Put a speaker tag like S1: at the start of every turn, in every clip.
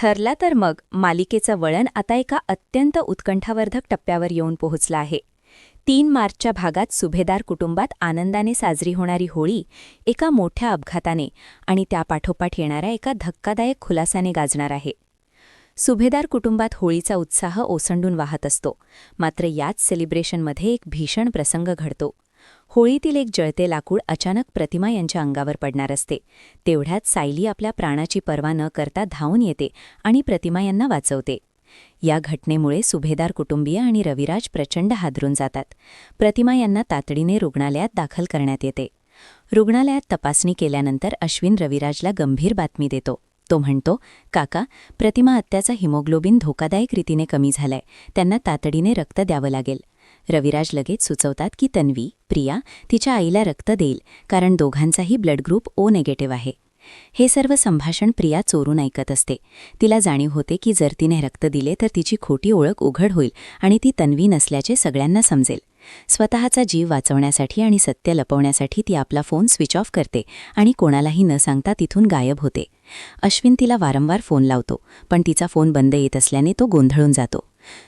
S1: ठरला तर मग मालिकेचं वळण आता एका अत्यंत उत्कंठावर्धक टप्प्यावर येऊन पोहोचलं आहे. 3 मार्चच्या भागात सुभेदार कुटुंबात आनंदाने साजरी होणारी होळी एका मोठ्या अपघाताने आणि त्यापाठोपाठ येणाऱ्या एका धक्कादायक खुलासाने गाजणार आहे. सुभेदार कुटुंबात होळीचा उत्साह ओसंडून वाहत असतो, मात्र याच सेलिब्रेशनमध्ये एक भीषण प्रसंग घडतो. होळीतील एक जळते लाकूड अचानक प्रतिमा यांच्या अंगावर पडणार असते. तेवढ्यात सायली आपल्या प्राणाची पर्वा न करता धावून येते आणि प्रतिमा यांना वाचवते. या घटनेमुळे सुभेदार कुटुंबीय आणि रविराज प्रचंड हादरून जातात. प्रतिमा यांना तातडीने रुग्णालयात दाखल करण्यात येते. रुग्णालयात तपासणी केल्यानंतर अश्विन रविराजला गंभीर बातमी देतो. तो म्हणतो, काका, प्रतिमा आत्याचा हिमोग्लोबिन धोकादायक रीतीने कमी झालाय. त्यांना तातडीने रक्त द्यावं लागेल. रविराज लगेच सुचवतात की तन्वी, प्रिया तिच्या आईला रक्त देईल, कारण दोघांचाही ब्लड ग्रुप ओ निगेटिव्ह आहे. हे सर्व संभाषण प्रिया चोरून ऐकत असते. तिला जाणीव होते की जर तिने रक्त दिले तर तिची खोटी ओळख उघड होईल आणि ती तन्वी नसल्याचे सगळ्यांना समजेल. स्वतःचा जीव वाचवण्यासाठी आणि सत्य लपवण्यासाठी ती आपला फोन स्विच ऑफ करते आणि कोणालाही न सांगता तिथून गायब होते. अश्विन तिला वारंवार फोन लावतो, पण तिचा फोन बंद येत असल्याने तो गोंधळून जातो.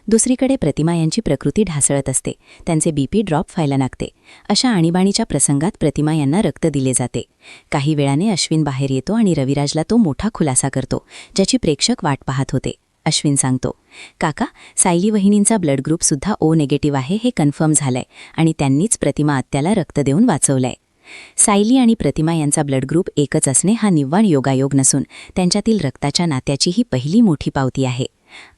S1: दुसरीकडे प्रतिमा यांची प्रकृती ढासळत असते. त्यांचे बीपी ड्रॉप व्हायला लागते. अशा आणीबाणीच्या प्रसंगात प्रतिमा यांना रक्त दिले जाते. काही वेळाने अश्विन बाहेर येतो आणि रविराजला तो मोठा खुलासा करतो, ज्याची प्रेक्षक वाट पाहत होते. अश्विन सांगतो, काका, सायली वहिनींचा ब्लड ग्रुप सुद्धा ओ निगेटिव्ह आहे हे कन्फर्म झालंय आणि त्यांनीच प्रतिमा आत्याला रक्त देऊन वाचवलंय. सायली आणि प्रतिमा यांचा ब्लड ग्रुप एकच असणे हा निव्वळ योगायोग नसून त्यांच्यातील रक्ताच्या नात्याची ही पहिली मोठी पावती आहे.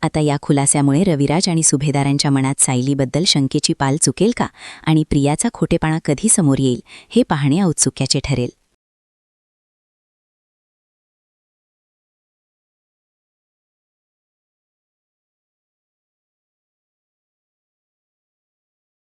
S1: आता या खुलास्यामुळे रविराज आणि सुभेदारांच्या मनात सायलीबद्दल शंकेची पाल चुकेल का आणि प्रियाचा खोटेपणा कधी समोर येईल हे पाहणे औत्सुक्याचे ठरेल.